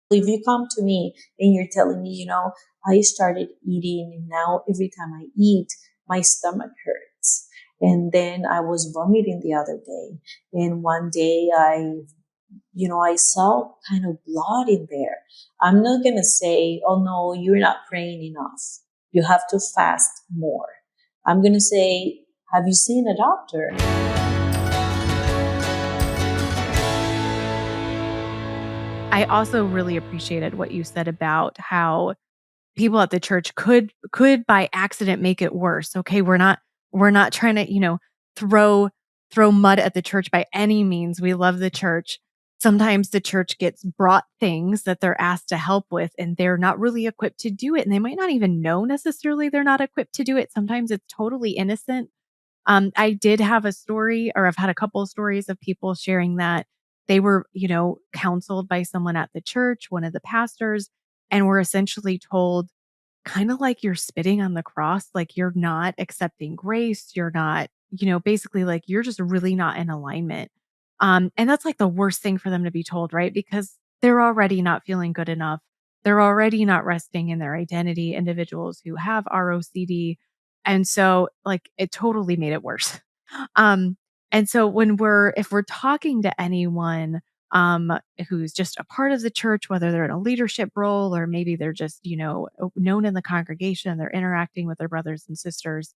If you come to me and you're telling me, I started eating and now every time I eat, my stomach hurts. And then I was vomiting the other day. And one day I saw kind of blood in there. I'm not going to say, oh no, you're not praying enough. You have to fast more. I'm going to say, have you seen a doctor? I also really appreciated what you said about how people at the church could by accident make it worse. Okay, we're not trying to, throw throw mud at the church by any means. We love the church. Sometimes the church gets brought things that they're asked to help with and they're not really equipped to do it, and they might not even know necessarily they're not equipped to do it. Sometimes it's totally innocent. I did have a story, or I've had a couple of stories of people sharing that they were, counseled by someone at the church, one of the pastors, and were essentially told, kind of like, you're spitting on the cross, like you're not accepting grace, you're not, basically like you're just really not in alignment. And that's like the worst thing for them to be told, right? Because they're already not feeling good enough. They're already not resting in their identity, individuals who have ROCD. And so like it totally made it worse. Um, and so if we're talking to anyone who's just a part of the church, whether they're in a leadership role or maybe they're just, known in the congregation, they're interacting with their brothers and sisters,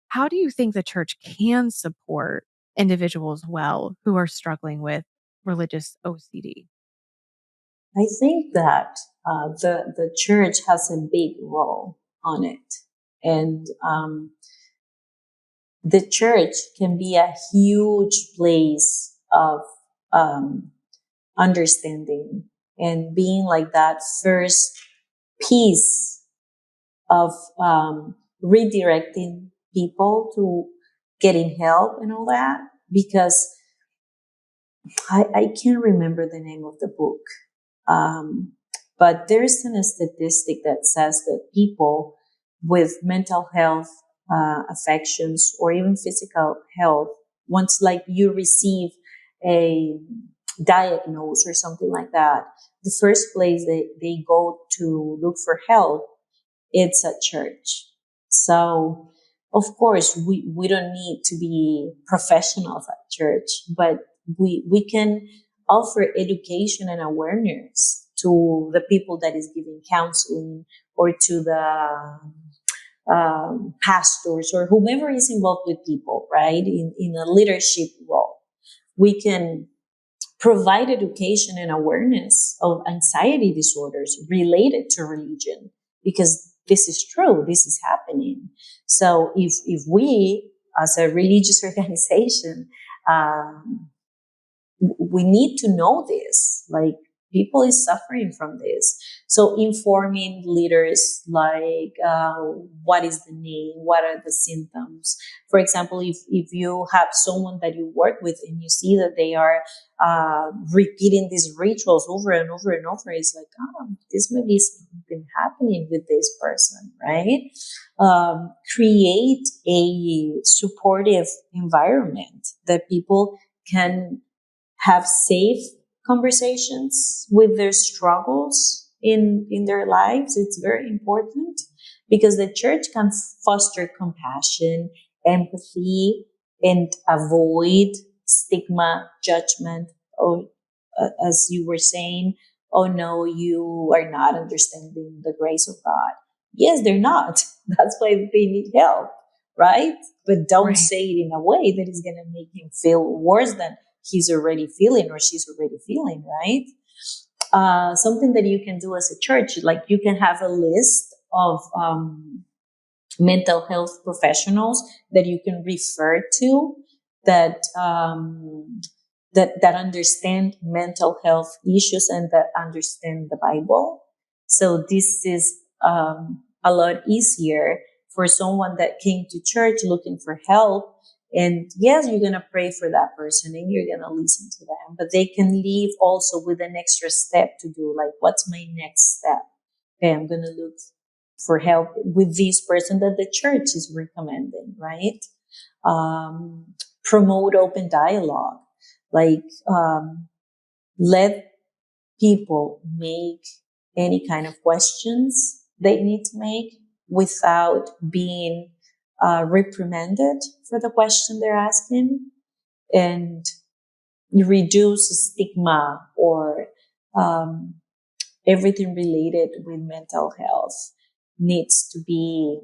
how do you think the church can support individuals well who are struggling with religious OCD? I think that the church has a big role on it. And the church can be a huge place of understanding and being like that first piece of redirecting people to getting help and all that. Because I can't remember the name of the book, but there's a statistic that says that people with mental health affections or even physical health, once like you receive a diagnose or something like that, the first place they go to look for help, it's at church. So of course we don't need to be professionals at church, but we can offer education and awareness to the people that is giving counseling, or to the pastors or whomever is involved with people, right? In a leadership role, we can provide education and awareness of anxiety disorders related to religion, because this is true, this is happening. So if we as a religious organization, um, we need to know this, like people is suffering from this. So informing leaders, like what is the name, what are the symptoms. For example, if you have someone that you work with and you see that they are repeating these rituals over and over and over, it's like, this may be something happening with this person, right? Create a supportive environment that people can have safe conversations with their struggles in their lives. It's very important, because the church can foster compassion, empathy, and avoid stigma, judgment, or as you were saying, oh no, you are not understanding the grace of God. Yes, they're not. That's why they need help, right? But don't Right. say it in a way that is going to make him feel worse than he's already feeling or she's already feeling, right? Something that you can do as a church, like you can have a list of mental health professionals that you can refer to, that that understand mental health issues and that understand the Bible. So this is a lot easier for someone that came to church looking for help. And yes, you're going to pray for that person and you're going to listen to them, but they can leave also with an extra step to do, like, what's my next step? Okay, I'm going to look for help with this person that the church is recommending, right? Promote open dialogue, like let people make any kind of questions they need to make without being reprimanded for the question they're asking, and reduce stigma or um, everything related with mental health needs to be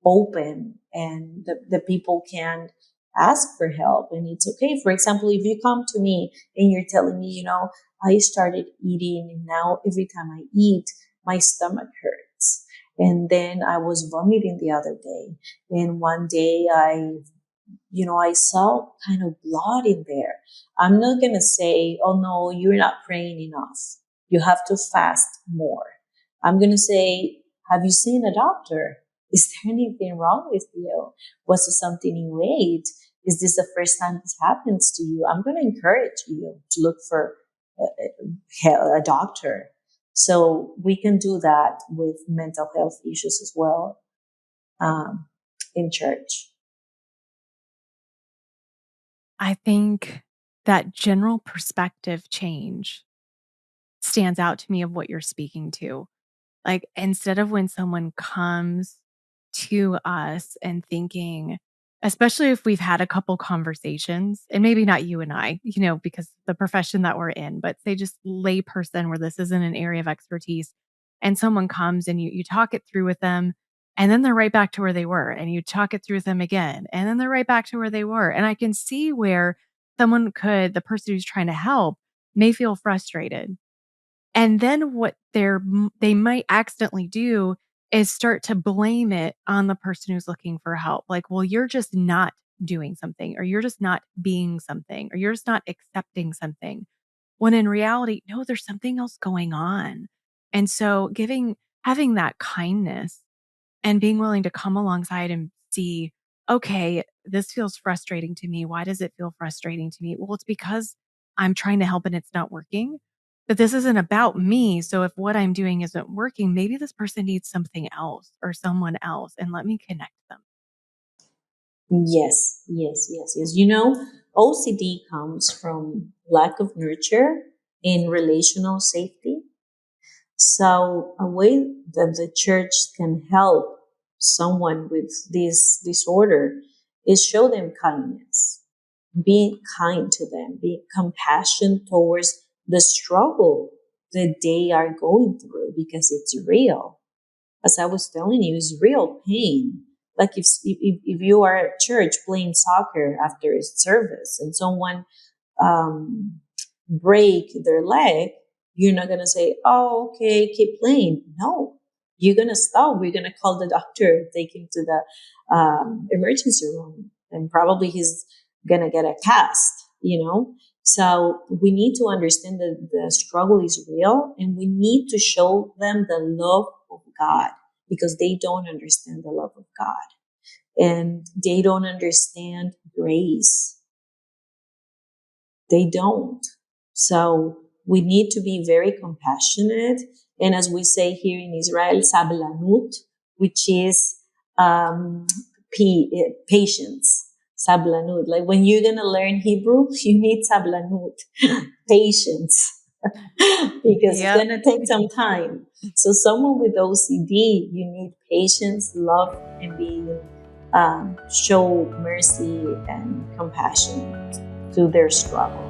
open, and the people can ask for help, and it's okay. For example, if you come to me and you're telling me, I started eating and now every time I eat, my stomach hurts. And then I was vomiting the other day. And one day I saw kind of blood in there. I'm not going to say, oh no, you're not praying enough. You have to fast more. I'm going to say, have you seen a doctor? Is there anything wrong with you? Was it something you ate? Is this the first time this happens to you? I'm going to encourage you to look for a doctor. So we can do that with mental health issues as well in church. I think that general perspective change stands out to me of what you're speaking to. Like, instead of when someone comes to us and thinking, especially if we've had a couple conversations, and maybe not you and I, because the profession that we're in, but say just lay person where this isn't an area of expertise, and someone comes and you talk it through with them, and then they're right back to where they were, and you talk it through with them again, and then they're right back to where they were. And I can see where the person who's trying to help may feel frustrated, and then what they might accidentally do is start to blame it on the person who's looking for help. Like, well, you're just not doing something, or you're just not being something, or you're just not accepting something. When in reality, no, there's something else going on. And so having that kindness and being willing to come alongside and see, okay, this feels frustrating to me. Why does it feel frustrating to me? Well, it's because I'm trying to help and it's not working. But this isn't about me. So if what I'm doing isn't working, maybe this person needs something else or someone else, and let me connect them. Yes, yes, yes, yes. OCD comes from lack of nurture in relational safety. So a way that the church can help someone with this disorder is show them kindness, be kind to them, be compassion towards the struggle that they are going through, because it's real. As I was telling you, it's real pain. Like if you are at church playing soccer after a service and someone break their leg, you're not going to say, oh, okay, keep playing. No, you're going to stop. We're going to call the doctor, take him to the emergency room, and probably he's going to get a cast. So we need to understand that the struggle is real, and we need to show them the love of God, because they don't understand the love of God, and they don't understand grace. They don't. So we need to be very compassionate. And as we say here in Israel, sablanut, which is patience. Sablanut. Like when you're going to learn Hebrew, you need sablanut, patience, because it's Yep. going to take some time. So someone with OCD, you need patience, love, and show mercy and compassion to their struggle.